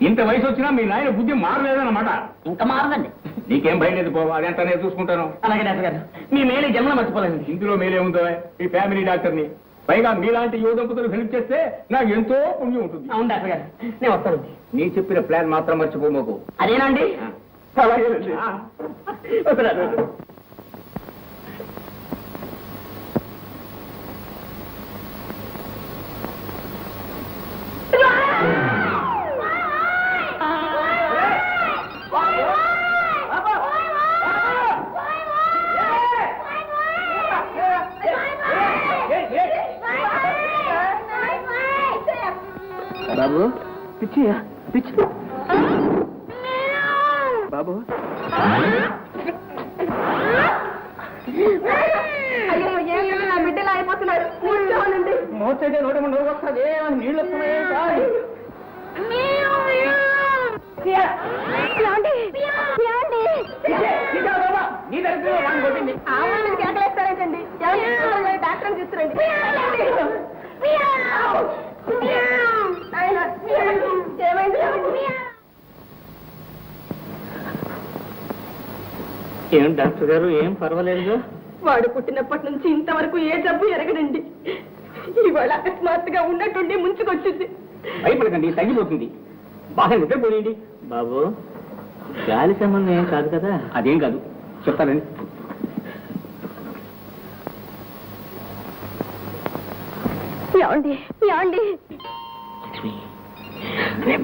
ఇంత వయసు వచ్చినా మీ నాయన బుద్ధి మారలేదన్నమాట. ఇంకా మారదండి. నీకేం భయం లేదు పోవా, అదంతా నేను చూసుకుంటాను. అలాగే డాక్టర్ గారు, మీ మేలు జన్మలో మర్చిపోలేండి. ఇందులో మేలే ఉందో ఈ ఫ్యామిలీ డాక్టర్ని, పైగా మీలాంటి యువ దంపతులు హెల్ప్ చేస్తే నాకు ఎంతో పుణ్యం ఉంటుంది. అవును డాక్టర్ గారు, నేను వస్తాను. నీ చెప్పిన ప్లాన్ మాత్రం మర్చిపోమోకు. అదేనండి. బాబు పిచ్చియా పిచ్చి బాబు. నా బిడ్డలు అయిపోతున్నాడు. మోసైతే నోటమండి వస్తుంది, నీళ్ళు వస్తున్నాయి. కేకలేస్తారేంటండి? డాక్టర్ తీసుకురండి. ఏం డాక్టర్ గారు, ఏం పర్వాలేదు? వాడు పుట్టినప్పటి నుంచి ఇంతవరకు ఏ జబ్బు ఎరగడండి. ఇవాళ అకస్మాత్తుగా ఉన్నట్టుండి ముంచుకొచ్చింది. భయపడకండి, తగ్గిపోతుంది. బాగా నిద్రపోయింది. బాబు గాలి సంబంధం ఏం కాదు కదా? అదేం కాదు, చెప్తానండి.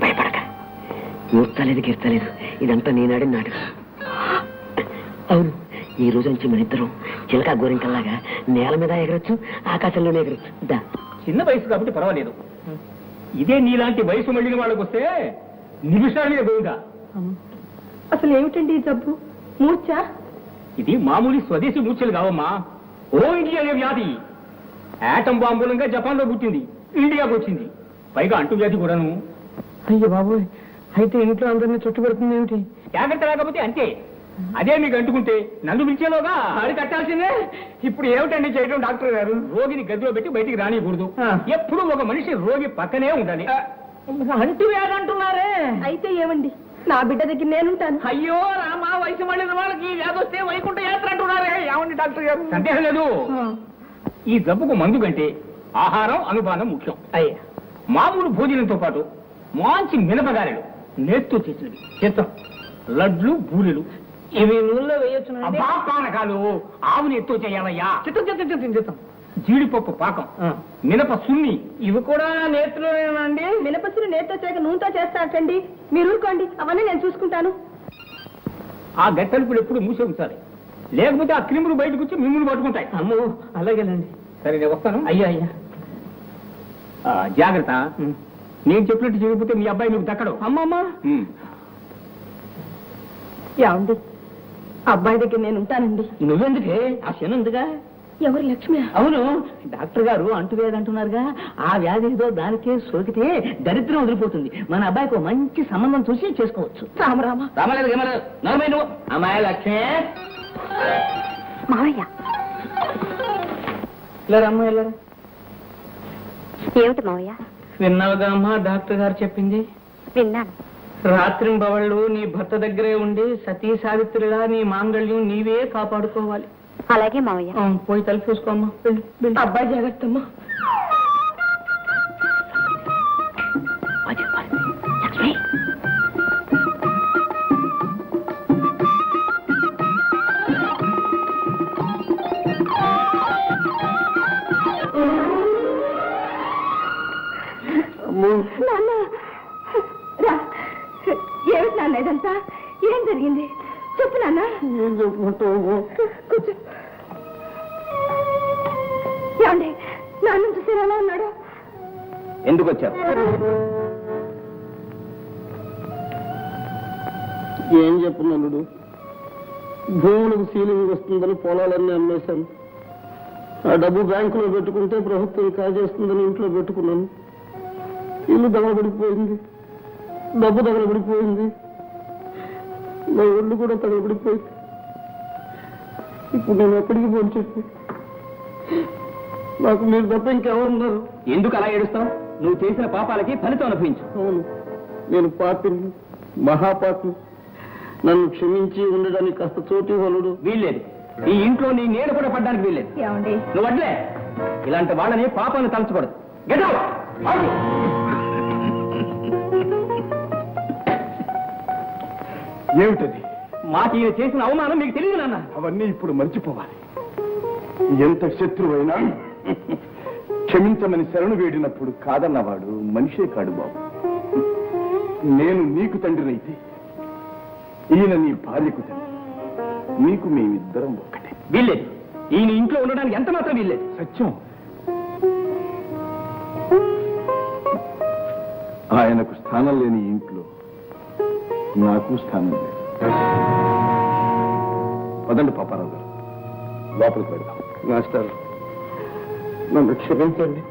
భయపడక, ఊర్తలేదు గీర్తలేదు, ఇదంతా నేనాడిన నాటకం. అవును, ఈ రోజు నుంచి మన ఇద్దరం చిలకా గోరింకల్లాగా నేల మీద ఎగరొచ్చు, ఆకాశంలోనే ఎగరొచ్చు. చిన్న వయసు కాబట్టి పర్వాలేదు. ఇదే నీలాంటి వయసు మళ్ళిన వాళ్ళకి వస్తే నిమిషాలే పోయిందా. అసలు ఏమిటండి ఈ జబ్బు? మూర్ఛ? ఇది మామూలు స్వదేశీ మూర్ఛలు కావమ్మా. ఓ ఇండియా అనే వ్యాధి ఆటం బాంబులంగా జపాన్ లో పుట్టింది, ఇండియాకు వచ్చింది. పైగా అంటు వ్యాధి కూడాను. అయ్యో బాబు, అయితే ఇంట్లో అందరినీ చుట్టుపెడుతుంది ఏమిటి? జాగ్రత్త లేకపోతే అంతే. అదే మీకు అంటుకుంటే నన్ను పిలిచేలోగా అడి కట్టాల్సిందే. ఇప్పుడు ఏమిటండి చేయడం డాక్టర్ గారు? రోగిని గదిలో పెట్టి బయటికి రానియకూడదు. ఎప్పుడు ఒక మనిషి రోగి పక్కనే ఉండాలి. అంటు వ్యాధి అంటున్నారే? అయితే ఏమండి, నా బిడ్డ దగ్గర నేనుంటాను. అయ్యో రామా, వయసు మళ్ళిన వాళ్ళకి వ్యాధి వస్తే వైకుంఠ యాత్ర అంటున్నారే. ఏమండి డాక్టర్ గారు? సందేహం లేదు. ఈ జబ్బుకు మందు కంటే ఆహారం అనుపానం ముఖ్యం. అయ్యా, మామూలు భోజనంతో పాటు మంచి మినపగారెలు, నేత్తో చేసినవి, చిత్తం, లడ్లు, బూరెలు, ఇవి నూనెలో వేయొచ్చు. పానకాలు ఆవు నెత్తో చేయాలయ్యా. చిత్తం చిత్తం చిత్తం చిత్తం. జీడిపప్పు పాకం, మినప సున్ని, ఇవి కూడా నేతిలోనేనండి? మినపసులు నేతితో చేయక నూనెతో చేస్తారటండి. మీరు ఊరుకోండి, అవన్నీ నేను చూసుకుంటాను. ఆ గట్టలుపులు ఎప్పుడు మూసే ఉంచాలి, లేకపోతే ఆ క్రిములు బయటకు వచ్చి మిమ్మల్ని పట్టుకుంటాయి. అమ్మో, అలాగేనండి. సరే, నేను వస్తాను. అయ్యా అయ్యా, జాగ్రత్త. నేను చెప్పినట్టు చేయకపోతే మీ అబ్బాయి మీకు దక్కడు. అమ్మమ్మా. ఏమండి, అబ్బాయి దగ్గర నేను ఉంటానండి. నువ్వెందుకే? ఆ శని ఉందిగా. ఎవరు? లక్ష్మి? అవును, డాక్టర్ గారు అంటువ్యాధి అంటున్నారుగా. ఆ వ్యాధి ఏదో దానికే సోకితే దరిద్రం వదిలిపోతుంది. మన అబ్బాయికి ఒక మంచి సంబంధం చూసి చేసుకోవచ్చు. రామరామ. రామలేదు ఏమలేదు, నర్మయ్య నువ్వు. అమ్మాయి లక్ష్మి. మావయ్య. ఇలా రమ్మ, వెళ్ళరా. ఏమిటి మావయ్య? విన్నావుగా అమ్మా డాక్టర్ గారు చెప్పింది? విన్నాను. రాత్రింబవళ్ళు నీ భర్త దగ్గరే ఉండి సతీ సావిత్రిగా నీ మాంగళ్యం నీవే కాపాడుకోవాలి. అలాగే మావయ్య. పోయి తలుపు చూసుకోమ్మా. అబ్బాయి జాగ్రత్తమ్మా. లక్ష్మి, నాన్న, రా. ఏమిటి నాన్న ఇదంతా? ఏం జరిగింది చెప్పు నాన్న. కూర్చో. ఏమండి, నాన్న చూసారా ఎలా ఉన్నాడు? ఎందుకు వచ్చావు? ఏం చెప్పున్నాడు? భూములకు సీలింగ్ వస్తుందని పొలాలన్నీ అమ్మేశాను. ఆ డబ్బు బ్యాంకులో పెట్టుకుంటే ప్రభుత్వం కాజేస్తుందని ఇంట్లో పెట్టుకున్నాను. ఇల్లు తగలబడిపోయింది, డబ్బు తగలబడిపోయింది, నా ఒళ్ళు కూడా తగలబడిపోయింది. ఇప్పుడు నేను ఎక్కడికి పోని చెప్పి? నాకు మీరు తప్ప ఇంకెవరున్నారు? ఎందుకు అలా ఏడుస్తావు? నువ్వు చేసిన పాపాలకి ఫలితం అనుభవించు. అవును, నేను పాపిని, మహాపాపి. నన్ను క్షమించి ఉండడానికి కాస్త చోటు వలుడు. వీల్లేదు. ఈ ఇంట్లో నీ నీడ కూడా పడ్డానికి వీల్లేదు. ఏమండి నువ్వు వడ్లే. ఇలాంటి వాళ్ళని పాపాలను తలచకూడదు. Get out! ఆగు. ఏమిటది? మాకు ఈయన చేసిన అవమానం మీకు తెలియదు నాన్న. అవన్నీ ఇప్పుడు మర్చిపోవాలి. ఎంత శత్రువైనా క్షమించమని శరణు వేడినప్పుడు కాదన్నవాడు మనిషే కాడు బాబు. నేను నీకు తండ్రినైతే ఈయన నీ భార్యకు తండ్రి. నీకు మేమిద్దరం ఒక్కటే. వీల్లేదు. ఈయన ఇంట్లో ఉండడానికి ఎంత మాత్రం వీల్లేదు. సత్యం. ఆయనకు స్థానం లేని ఇంట్లో నాకు స్థానం లేదు. పదండి పాపారావు గారు, లోపలికి వెళ్దాం. మాస్టర్, నన్ను క్షమించండి.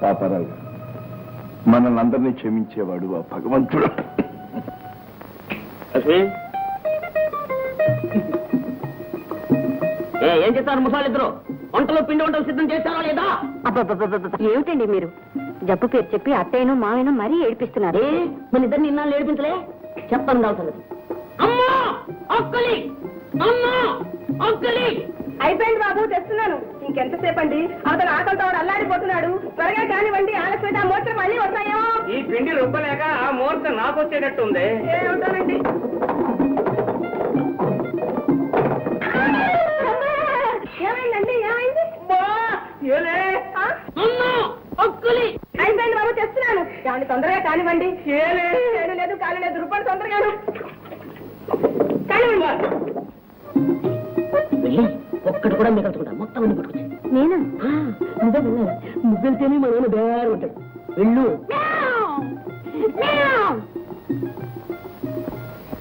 పాపారావు గారు, మనల్ని అందరినీ క్షమించేవాడు ఆ భగవంతుడు. ఏం చేస్తారు ముసాలిద్దరు? వంటలో పిండి వంటలు సిద్ధం చేస్తారా లేదా? ఏమిటండి మీరు జబ్బు పేరు చెప్పి అత్తయ్యను మావయ్యను మరీ ఏడిపిస్తున్నారు. మన ఇద్దరిని ఇన్నాళ్ళు ఏడిపించలే. చెప్తాను కావుతుంది. అమ్మా అక్కలి, అమ్మా అక్కలి. అయిపోయింది బాబు, తెస్తున్నాను. ఇంకెంతసేపు అండి? అతను ఆకలితో అల్లాడిపోతున్నాడు. త్వరగా కానివ్వండి, ఆలస్యత మూర్తం మళ్ళీ వస్తాయేమో. ఈ పిండి రుబ్బలేక ఆ ముహూర్తం నాకు వచ్చేటట్టుంది. ఏమిటోనండి. ఏమైందండి? ఏమైంది? అయిపోయింది బాబు, తెస్తున్నాను. ఏమండి తొందరగా కానివ్వండి. ఏడు లేదు కాలు లేదు, రూపాయలు తొందరగాను కానివ్వండి. వెళ్ళి ఒక్కటి కూడా మిగల్చుకుంటా. మొత్తం అన్ని పట్టుకొచ్చి. నేనా? నువ్వే వెళ్ళాలి. నువ్వెళ్తేనే మా నాన్న బేరు ఉంటాడు. వెళ్ళు.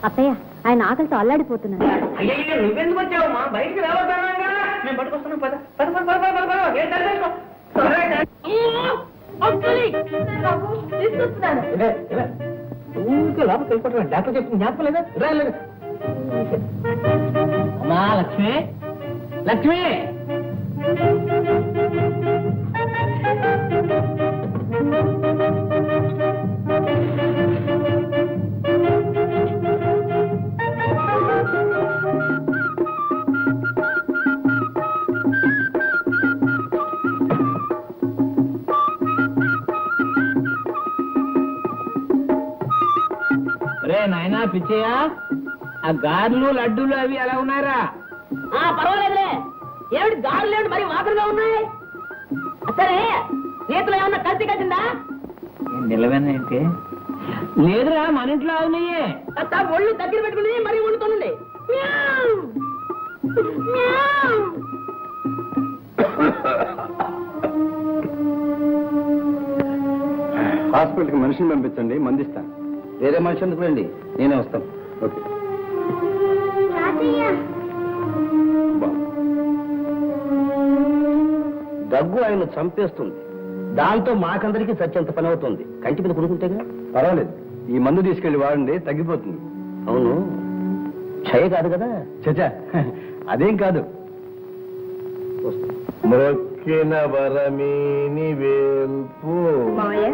అత్తయ్య, ఆయన ఆకలితో అల్లాడిపోతున్నారు. అయ్యో నువ్వెందుకు వచ్చావు? మా బయటికి రావద్దానంగా. మేము పట్టుకొస్తున్నాం. పద పద పద పద పద పద. ఏం తెలుసుకో. తీసుకొస్తున్నాను. ఊరికే లోపలికి వెళ్ళిపోతాను. డాక్టర్ చెప్తుంది జ్ఞాపకం లేదా? రాలేదు. అమ్మా లక్ష్మి, లక్ష్మి. రే నాయనా పిచ్చయ్యా, ఆ గారెలు లడ్డూలు అవి ఎలా ఉన్నారా? పర్వాలేదులే. ఏమిటి గాడు లేడు మరి మాత్రమే ఉన్నాయి. సరే నేతలు ఏమన్నా కలిసి కలిసిందా? నిలవేంటి? లేదురా, మన ఇంట్లో అవునాయే. ఒళ్ళు దగ్గర పెట్టుకుని మరీ వండుతుంది. హాస్పిటల్కి మనిషిని పంపించండి, మందిస్తాను. వేరే మనిషి ఎందుకు రండి, నేనే వస్తాను. ఓకే. దగ్గు ఆయన చంపేస్తుంది. దాంతో మాకందరికీ సత్యంత పని అవుతుంది. కంటి మీద కొనుక్కుంటేగా. పర్వాలేదు, ఈ మందు తీసుకెళ్లి వాడండి, తగ్గిపోతుంది. అవును, క్షయ కాదు కదా? చచా, అదేం కాదు. మొక్కిన వరమీని వేల్పు. మావయ్య,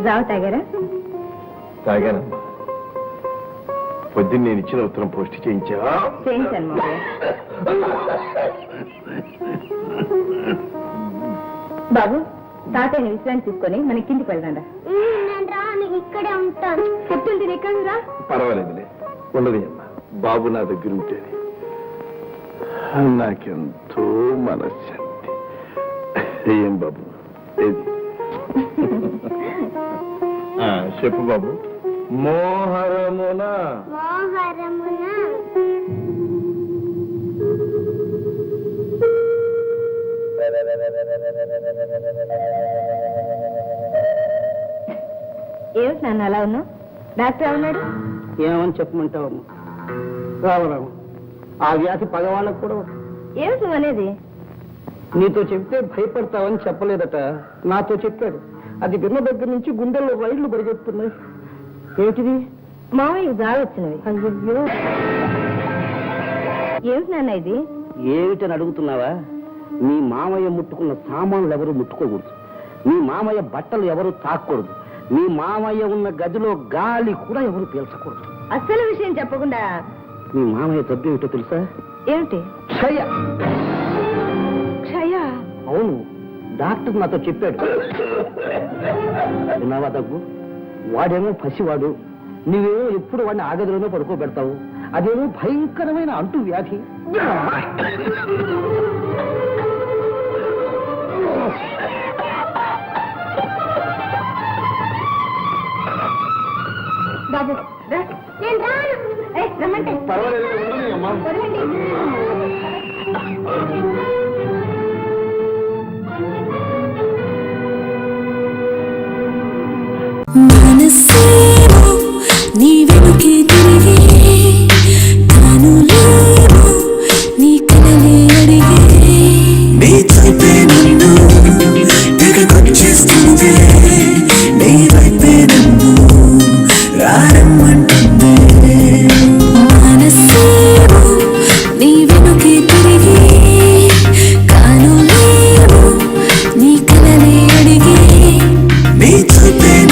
జావ తాగారా? తాగానమ్మా. పొద్దున్న నేను ఇచ్చిన ఉత్తరం పోస్ట్ చేయించావా? చేయించాను మావయ్య. బాబు, తాతయ్యని విశ్రాంతి తీసుకొని మన కిందికి వెళ్దాం. ఇక్కడే ఉంటాను. చెప్తుంది తిని ఎక్కడ రా. పర్వాలేదులే, ఉండదు అమ్మా. బాబు నా దగ్గర ఉంటేనే నాకెంతో మనశ్శాంతి. ఏం బాబు ఏది? చెప్పు బాబు. మోహరమున మోహరమున ఏమిటి నాన్న అలా ఉన్నావు? డాక్టర్ ఏమన్నాడు? ఏమని చెప్పమంటావమ్మా? రామరామ, ఆ వ్యాధి పగవాళ్ళకు కూడా ఉంది. ఏమిటి నువ్వు అనేది? నీతో చెప్తే భయపడతావని చెప్పలేదట, నాతో చెప్పాడు. అది విన్న దగ్గర నుంచి గుండెల్లో రైళ్లు పరిగెత్తున్నాయి. ఏమిటిది? మావయ్యకి జావ వచ్చినవి. అయ్యో, ఏమిటి నాన్న ఇది? ఏమిటని అడుగుతున్నావా? మీ మామయ్య ముట్టుకున్న సామాన్లు ఎవరు ముట్టుకోకూడదు. మీ మామయ్య బట్టలు ఎవరు తాకూడదు. మీ మామయ్య ఉన్న గదిలో గాలి కూడా ఎవరు పీల్చకూడదు. అసలు విషయం చెప్పకుండా మీ మామయ్య జబ్బు ఏమిటో తెలుసా? ఏమిటి? క్షయ. క్షయ? అవును, డాక్టర్ నాతో చెప్పాడు. విన్నావా దగ్గు? వాడేమో పసివాడు, నువ్వేమో ఎప్పుడు వాడిని ఆ గదిలోనే పడుకోబెడతావు. అదేమో భయంకరమైన అంటు వ్యాధి. బాబు రా. నేను రాను. రమ్మంటే పర్వాలేదు, అమ్మా. వదలండి. మనసే